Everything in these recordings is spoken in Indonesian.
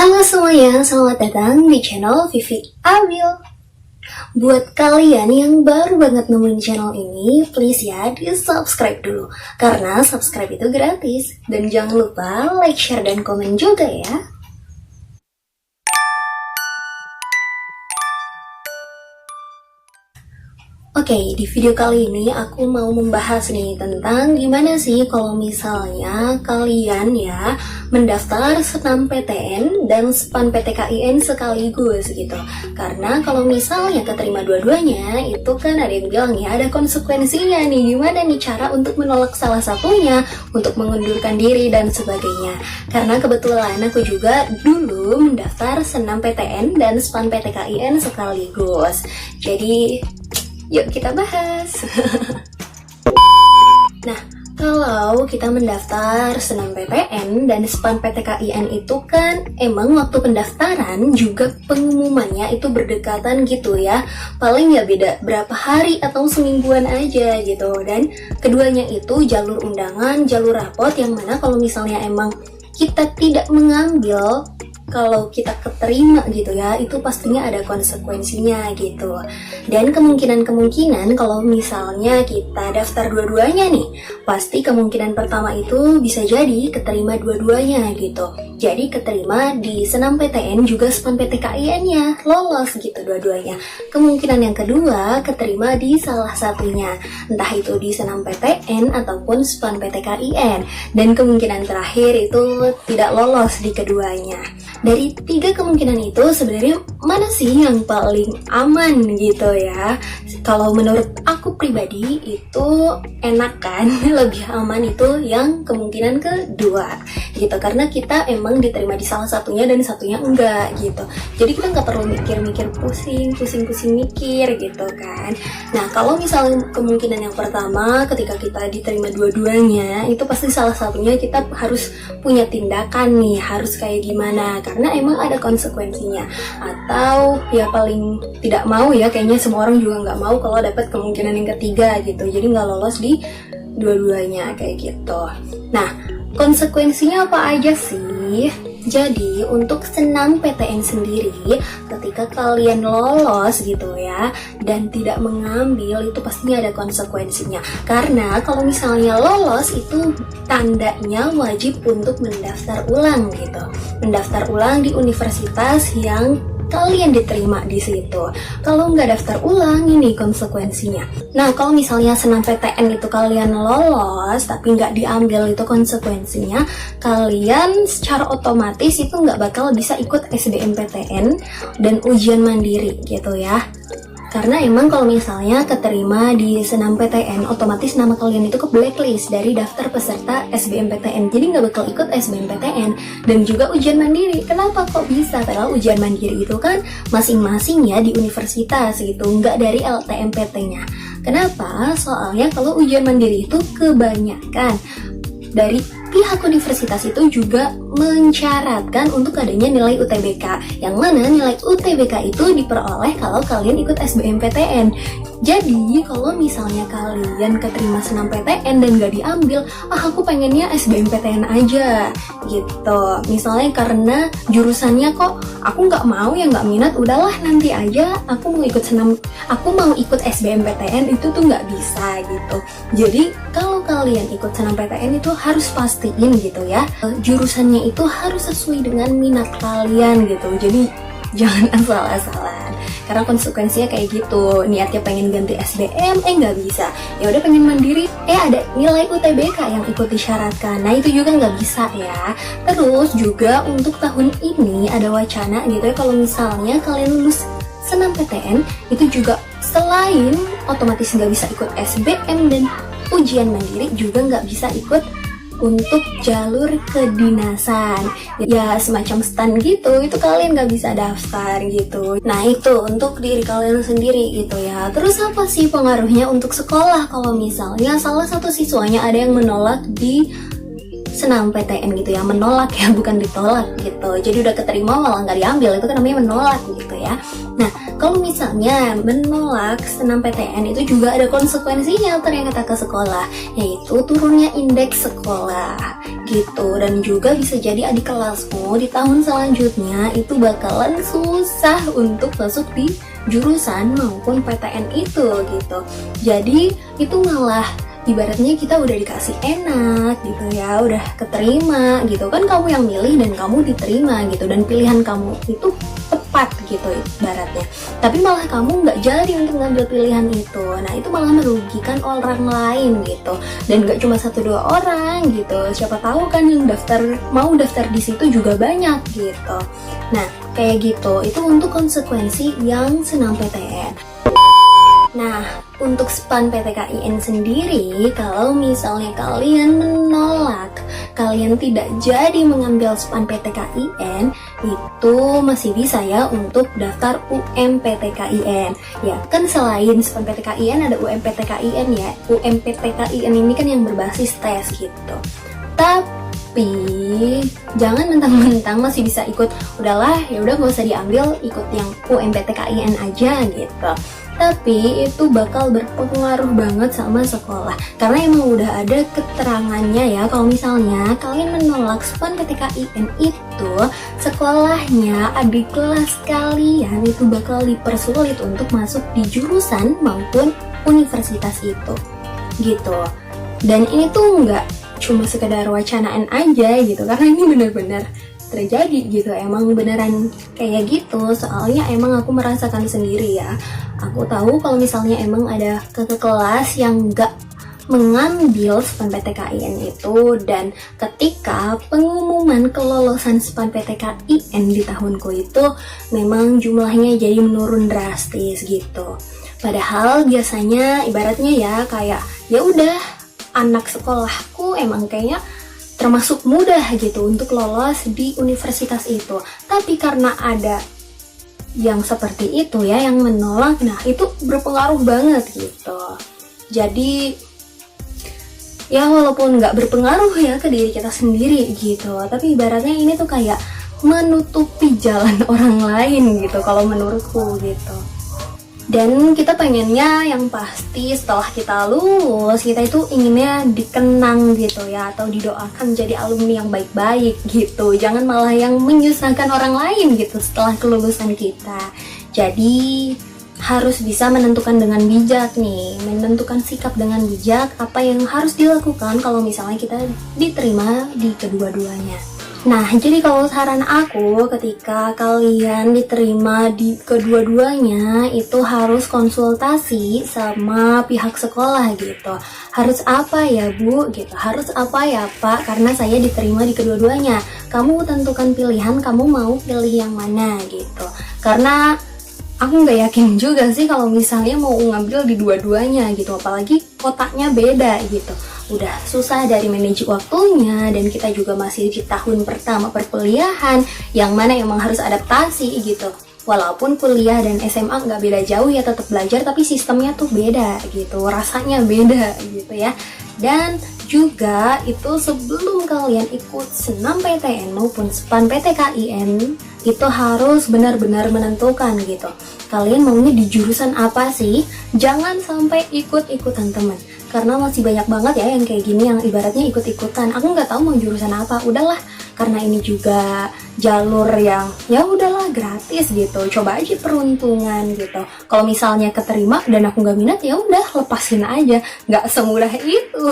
Halo semuanya, selamat datang di channel Vivi Abil. Buat kalian yang baru banget nemuin channel ini, please ya di subscribe dulu, karena subscribe itu gratis. Dan jangan lupa like, share, dan komen juga ya. Oke, di video kali ini aku mau membahas nih tentang gimana sih kalau misalnya kalian ya mendaftar SNMPTN dan SPAN-PTKIN sekaligus gitu. Karena kalau misalnya keterima dua-duanya, itu kan ada yang bilang ya ada konsekuensinya nih. Gimana nih cara untuk menolak salah satunya, untuk mengundurkan diri dan sebagainya. Karena kebetulan aku juga dulu mendaftar SNMPTN dan SPAN-PTKIN sekaligus. Jadi yuk kita bahas. Nah, kalau kita mendaftar SNMPTN dan SPAN-PTKIN itu kan emang waktu pendaftaran juga pengumumannya itu berdekatan gitu ya. Paling ya beda berapa hari atau semingguan aja gitu. Dan keduanya itu jalur undangan, jalur rapot, yang mana kalau misalnya emang kita tidak mengambil, kalau kita keterima gitu ya, itu pastinya ada konsekuensinya gitu. Dan kemungkinan kalau misalnya kita daftar dua-duanya nih, pasti kemungkinan pertama itu bisa jadi keterima dua-duanya gitu. Jadi keterima di SNMPTN juga SPAN-PTKIN-nya, lolos gitu dua-duanya. Kemungkinan yang kedua keterima di salah satunya, entah itu di SNMPTN ataupun SPAN-PTKIN. Dan kemungkinan terakhir itu tidak lolos di keduanya. Dari tiga kemungkinan itu sebenarnya mana sih yang paling aman gitu ya? Kalau menurut aku pribadi itu enak kan, lebih aman itu yang kemungkinan kedua gitu. Karena kita emang diterima di salah satunya dan satunya enggak gitu. Jadi kita nggak perlu mikir-mikir pusing mikir gitu kan. Nah, kalau misalnya kemungkinan yang pertama ketika kita diterima dua-duanya, itu pasti salah satunya kita harus punya tindakan nih, harus kayak gimana, karena emang ada konsekuensinya. Atau ya paling tidak mau ya, kayaknya semua orang juga nggak mau kalau dapat kemungkinan yang ketiga gitu, jadi nggak lolos di dua-duanya kayak gitu. Nah, konsekuensinya apa aja sih? Jadi untuk SNMPTN sendiri, ketika kalian lolos gitu ya dan tidak mengambil, itu pastinya ada konsekuensinya. Karena kalau misalnya lolos itu tandanya wajib untuk mendaftar ulang gitu. Mendaftar ulang di universitas yang kalian diterima di situ. Kalau nggak daftar ulang, ini konsekuensinya. Nah, kalau misalnya SNMPTN itu kalian lolos tapi nggak diambil, itu konsekuensinya kalian secara otomatis itu nggak bakal bisa ikut SBMPTN dan ujian mandiri gitu ya. Karena emang kalau misalnya keterima di SNMPTN, otomatis nama kalian itu ke blacklist dari daftar peserta SBMPTN. Jadi nggak bakal ikut SBMPTN dan juga ujian mandiri. Kenapa kok bisa? Padahal ujian mandiri itu kan masing-masing ya di universitas gitu, nggak dari LTMPT-nya. Kenapa? Soalnya kalau ujian mandiri itu kebanyakan dari pihak universitas itu juga mensyaratkan untuk adanya nilai UTBK, yang mana nilai UTBK itu diperoleh kalau kalian ikut SBMPTN. Jadi kalau misalnya kalian keterima SNMPTN dan gak diambil, aku pengennya SBMPTN aja gitu. Misalnya karena jurusannya kok aku nggak mau ya, nggak minat, udahlah nanti aja aku mau ikut SBMPTN, itu tuh nggak bisa gitu. Jadi kalau kalian ikut SNMPTN itu harus pastiin gitu ya, jurusannya itu harus sesuai dengan minat kalian gitu. Jadi jangan asal-asalan, karena konsekuensinya kayak gitu. Niatnya pengen ganti SBM, nggak bisa. Ya udah pengen mandiri, ada nilai UTBK yang ikut disyaratkan. Nah, itu juga nggak bisa ya. Terus juga untuk tahun ini ada wacana gitu ya, kalau misalnya kalian lulus SNMPTN itu juga selain otomatis nggak bisa ikut SBM dan ujian mandiri, juga nggak bisa ikut untuk jalur kedinasan ya, semacam STAN gitu, itu kalian gak bisa daftar gitu. Nah, itu untuk diri kalian sendiri gitu ya. Terus apa sih pengaruhnya untuk sekolah kalau misalnya salah satu siswanya ada yang menolak di SNMPTN gitu ya, menolak ya, bukan ditolak gitu. Jadi udah keterima malah nggak diambil, itu kan namanya menolak gitu ya. Nah, kalau misalnya menolak SNMPTN itu juga ada konsekuensinya ternyata ke sekolah, yaitu turunnya indeks sekolah gitu. Dan juga bisa jadi adik kelasmu di tahun selanjutnya itu bakalan susah untuk masuk di jurusan maupun PTN itu gitu. Jadi itu malah ibaratnya kita udah dikasih enak gitu ya, udah keterima gitu kan, kamu yang milih dan kamu diterima gitu, dan pilihan kamu itu tepat gitu ibaratnya, tapi malah kamu nggak jadi untuk ngambil pilihan itu. Nah itu malah merugikan orang lain gitu, dan nggak cuma 1-2 orang gitu, siapa tahu kan yang mau daftar di situ juga banyak gitu. Nah kayak gitu, itu untuk konsekuensi yang senam PTN. Nah, untuk SPAN PTKIN sendiri, kalau misalnya kalian menolak, kalian tidak jadi mengambil SPAN PTKIN, itu masih bisa ya untuk daftar UMPTKIN. Ya, kan selain SPAN PTKIN ada UMPTKIN ya. UMPTKIN ini kan yang berbasis tes gitu. Tapi jangan mentang-mentang masih bisa ikut, udahlah ya udah gak usah diambil, ikut yang UMPTKIN aja gitu. Tapi itu bakal berpengaruh banget sama sekolah, karena emang udah ada keterangannya ya, kalau misalnya kalian menolak SPAN PTKIN itu, sekolahnya, adik kelas kalian itu bakal dipersulit untuk masuk di jurusan maupun universitas itu gitu. Dan ini tuh nggak cuma sekedar wacanaan aja gitu, karena ini bener-bener terjadi gitu, emang beneran kayak gitu. Soalnya emang aku merasakan sendiri ya, aku tahu kalau misalnya emang ada kakak kelas yang nggak mengambil SPAN PTKIN itu, dan ketika pengumuman kelolosan SPAN PTKIN di tahunku itu memang jumlahnya jadi menurun drastis gitu. Padahal biasanya ibaratnya ya kayak ya udah, anak sekolahku emang kayaknya termasuk mudah gitu untuk lolos di universitas itu, tapi karena ada yang seperti itu ya yang menolak, nah itu berpengaruh banget gitu. Jadi ya walaupun nggak berpengaruh ya ke diri kita sendiri gitu, tapi ibaratnya ini tuh kayak menutupi jalan orang lain gitu kalau menurutku gitu. Dan kita pengennya yang pasti setelah kita lulus, kita itu inginnya dikenang gitu ya, atau didoakan jadi alumni yang baik-baik gitu. Jangan malah yang menyusahkan orang lain gitu setelah kelulusan kita. Jadi harus bisa menentukan dengan bijak nih, menentukan sikap dengan bijak apa yang harus dilakukan kalau misalnya kita diterima di kedua-duanya. Nah, jadi kalau saran aku ketika kalian diterima di kedua-duanya itu harus konsultasi sama pihak sekolah gitu. Harus apa ya Bu gitu, harus apa ya Pak, karena saya diterima di kedua-duanya. Kamu tentukan pilihan, kamu mau pilih yang mana gitu. Karena aku nggak yakin juga sih kalau misalnya mau ngambil di dua-duanya gitu, apalagi kotaknya beda gitu. Udah susah dari manage waktunya, dan kita juga masih di tahun pertama perkuliahan yang mana emang harus adaptasi gitu. Walaupun kuliah dan SMA nggak beda jauh ya, tetap belajar, tapi sistemnya tuh beda gitu, rasanya beda gitu ya. Dan juga itu sebelum kalian ikut senam PTN maupun SPAN PTKIN itu harus benar-benar menentukan gitu, kalian maunya di jurusan apa sih. Jangan sampai ikut-ikutan teman, karena masih banyak banget ya yang kayak gini, yang ibaratnya ikut-ikutan, aku nggak tahu mau jurusan apa, udahlah karena ini juga jalur yang ya udahlah gratis gitu, coba aja peruntungan gitu. Kalau misalnya keterima dan aku nggak minat, ya udah lepasin aja, nggak semudah itu.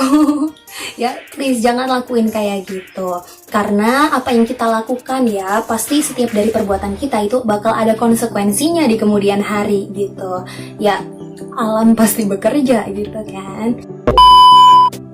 Ya please jangan lakuin kayak gitu, karena apa yang kita lakukan ya pasti setiap dari perbuatan kita itu bakal ada konsekuensinya di kemudian hari gitu ya. Alam pasti bekerja gitu kan.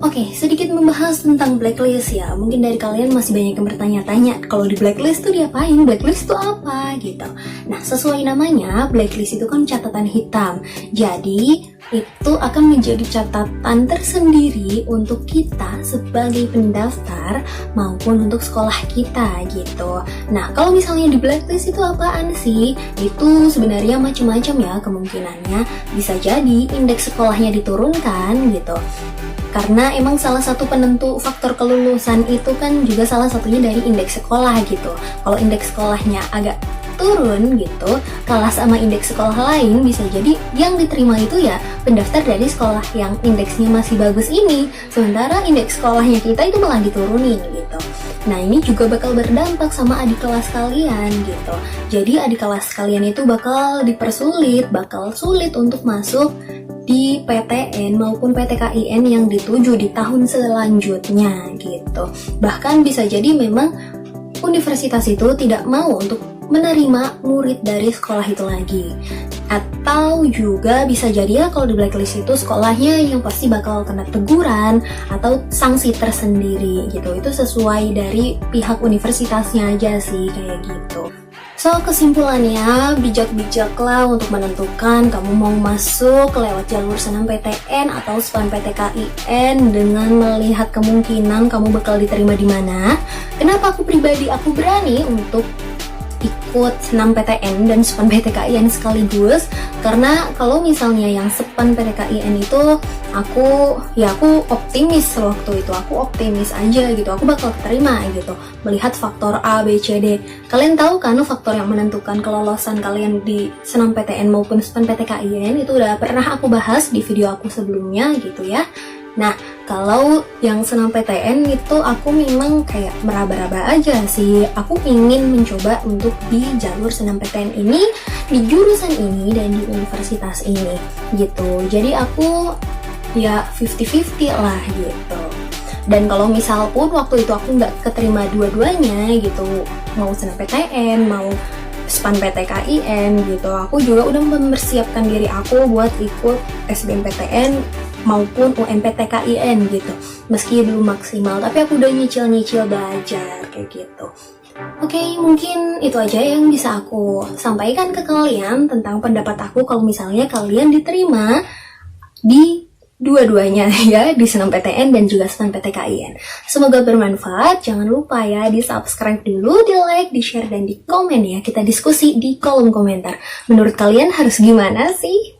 Oke, sedikit membahas tentang blacklist ya. Mungkin dari kalian masih banyak yang bertanya-tanya, kalau di blacklist tuh diapain? Blacklist tuh apa gitu. Nah, sesuai namanya, blacklist itu kan catatan hitam. Jadi, itu akan menjadi catatan tersendiri untuk kita sebagai pendaftar maupun untuk sekolah kita gitu. Nah, kalau misalnya di blacklist itu apaan sih? Itu sebenarnya macam-macam ya kemungkinannya. Bisa jadi indeks sekolahnya diturunkan gitu, karena emang salah satu penentu faktor kelulusan itu kan juga salah satunya dari indeks sekolah gitu. Kalau indeks sekolahnya agak turun gitu, kalah sama indeks sekolah lain, bisa jadi yang diterima itu ya pendaftar dari sekolah yang indeksnya masih bagus ini, sementara indeks sekolahnya kita itu malah diturunin gitu. Nah ini juga bakal berdampak sama adik kelas kalian gitu. Jadi adik kelas kalian itu bakal dipersulit, bakal sulit untuk masuk di PTN maupun PTKIN yang dituju di tahun selanjutnya gitu. Bahkan bisa jadi memang universitas itu tidak mau untuk menerima murid dari sekolah itu lagi. Atau juga bisa jadi ya kalau di blacklist itu sekolahnya yang pasti bakal kena teguran atau sanksi tersendiri gitu. Itu sesuai dari pihak universitasnya aja sih kayak gitu. So kesimpulannya, bijak-bijaklah untuk menentukan kamu mau masuk lewat jalur SNMPTN atau SNMPTKIN dengan melihat kemungkinan kamu bakal diterima di mana. Kenapa aku pribadi berani untuk ikut SNMPTN dan SNMPTKIN sekaligus, karena kalau misalnya yang SNMPTKIN itu aku optimis waktu itu, aku optimis aja gitu, aku bakal terima gitu, melihat faktor A, B, C, D. Kalian tahu kan faktor yang menentukan kelolosan kalian di SNMPTN maupun SNMPTKIN itu udah pernah aku bahas di video aku sebelumnya gitu ya. Nah, kalau yang SNMPTN itu aku memang kayak meraba-raba aja sih. Aku ingin mencoba untuk di jalur SNMPTN ini, di jurusan ini, dan di universitas ini gitu. Jadi aku ya 50-50 lah gitu. Dan kalau misal pun waktu itu aku nggak keterima dua-duanya gitu, mau SNMPTN, mau SNMPTKIN gitu, aku juga udah mempersiapkan diri aku buat ikut SBMPTN maupun UMPTKIN gitu. Meski belum maksimal, tapi aku udah nyicil-nyicil belajar kayak gitu. Oke, mungkin itu aja yang bisa aku sampaikan ke kalian tentang pendapat aku kalau misalnya kalian diterima di dua-duanya ya, di SNMPTN dan juga SNMPTKIN. Semoga bermanfaat. Jangan lupa ya di subscribe dulu, di like, di share, dan di komen ya. Kita diskusi di kolom komentar. Menurut kalian harus gimana sih?